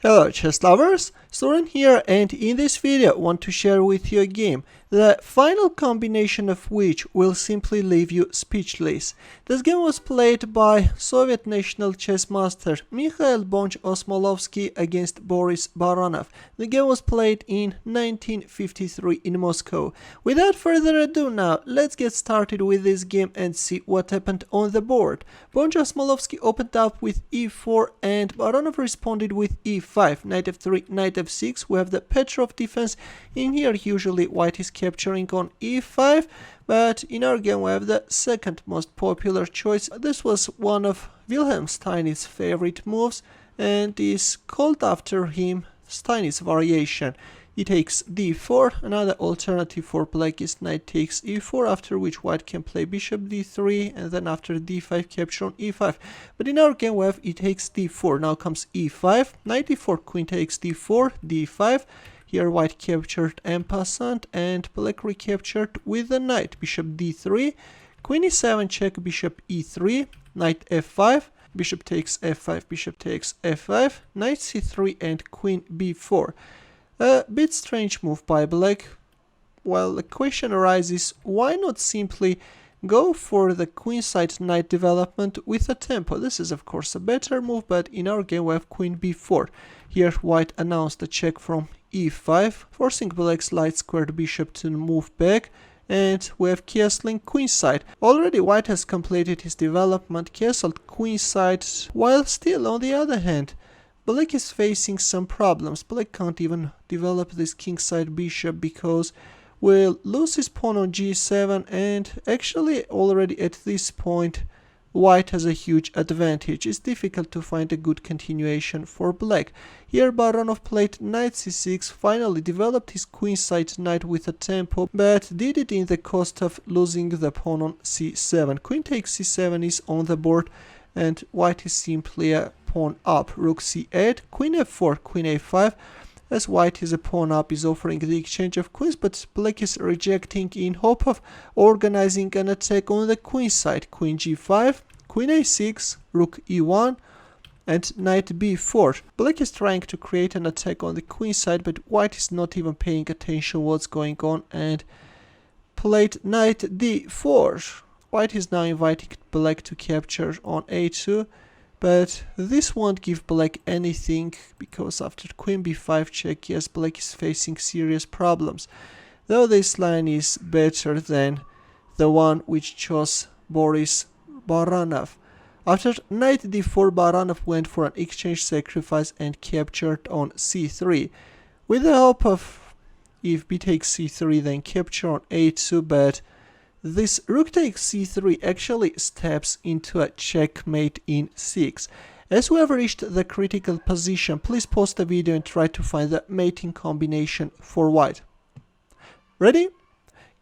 Hello chess lovers, Suren here, and in this video I want to share with you a game, the final combination of which will simply leave you speechless. This game was played by Soviet national chess master Mikhail Bonch-Osmolovsky against Borish Baranov. The game was played in 1953 in Moscow. Without further ado now, let's get started with this game and see what happened on the board. Bonch-Osmolovsky opened up with e4 and Baranov responded with e5, knight f3, knight f6. We have the Petrov defense. In here usually white is capturing on e5, but in our game we have the second most popular choice. This was one of Wilhelm Steinitz's favorite moves and is called after him Steinitz variation. He takes d4, another alternative for black is knight takes e4, after which white can play bishop d3, and then after d5 capture on e5. But in our game we have e takes d4, now comes e5, knight e4, queen takes d4, d5, here white captured en passant, and black recaptured with the knight, bishop d3, queen e7 check, bishop e3, knight f5, bishop takes f5, bishop takes f5, knight c3, and queen b4. A bit strange move by black. Well, the question arises, why not simply go for the queenside knight development with a tempo? This is of course a better move, but in our game we have queen b4. Here white announced a check from e5, forcing black's light squared bishop to move back, and we have castling queenside. Already white has completed his development, castled queenside, while still on the other hand black is facing some problems. Black can't even develop this kingside bishop because we'll lose his pawn on g7, and actually already at this point white has a huge advantage. It's difficult to find a good continuation for black. Here Baranov played knight c6, finally developed his queenside knight with a tempo, but did it in the cost of losing the pawn on c7. Queen takes c7 is on the board, and white is simply a pawn up. Rook c8, queen f4, queen a5. As white is a pawn up, is offering the exchange of queens, but black is rejecting in hope of organizing an attack on the queen side. Queen g5, queen a6, rook e1, and knight b4. Black is trying to create an attack on the queen side, but white is not even paying attention what's going on and played knight d4. White is now inviting black to capture on a2, but this won't give black anything because after queen b5 check, yes, black is facing serious problems. Though this line is better than the one which chose Borish Baranov. After knight d4, Baranov went for an exchange sacrifice and captured on c3, with the hope of, if b takes c3, then capture on a2, but this rook takes c3 actually steps into a checkmate in 6. As we have reached the critical position, please pause the video and try to find the mating combination for white. Ready?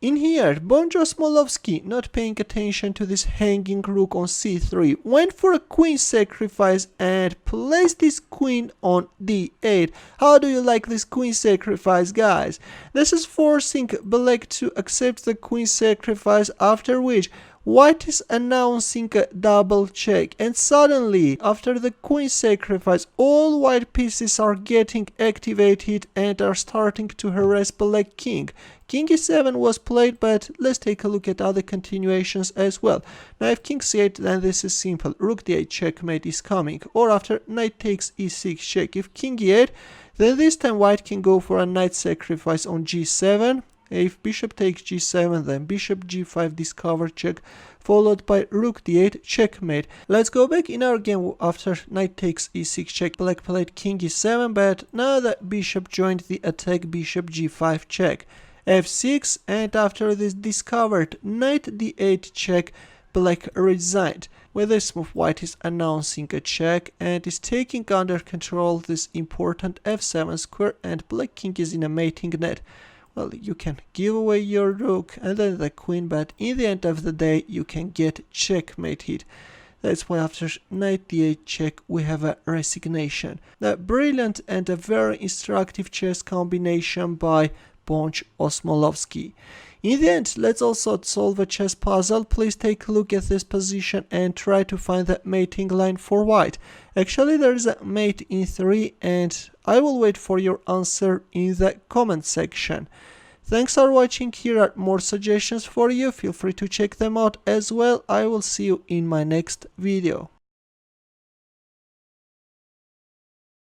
In here, Bonch-Osmolovsky, not paying attention to this hanging rook on c3, went for a queen sacrifice and placed this queen on d8. How do you like this queen sacrifice, guys? This is forcing black to accept the queen sacrifice, after which white is announcing a double check, and suddenly, after the queen sacrifice, all white pieces are getting activated and are starting to harass black king. King e7 was played, but let's take a look at other continuations as well. Now if king c8, then this is simple. Rook d8 checkmate is coming, or after knight takes e6 check. If king e8, then this time white can go for a knight sacrifice on g7. If bishop takes g7, then bishop g5 discover check, followed by rook d8 checkmate. Let's go back in our game. After knight takes e6 check, black played king e7, but now the bishop joined the attack, bishop g5 check, f6, and after this discovered knight d8 check, black resigned. With this move, white is announcing a check and is taking under control this important f7 square, and black king is in a mating net. Well, you can give away your rook and then the queen, but in the end of the day you can get checkmated. That's why after knight d8 check we have a resignation. A brilliant and a very instructive chess combination by Bonch-Osmolovsky. In the end, let's also solve a chess puzzle. Please take a look at this position and try to find the mating line for white. Actually, there is a mate in 3, and I will wait for your answer in the comment section. Thanks for watching. Here are more suggestions for you. Feel free to check them out as well. I will see you in my next video.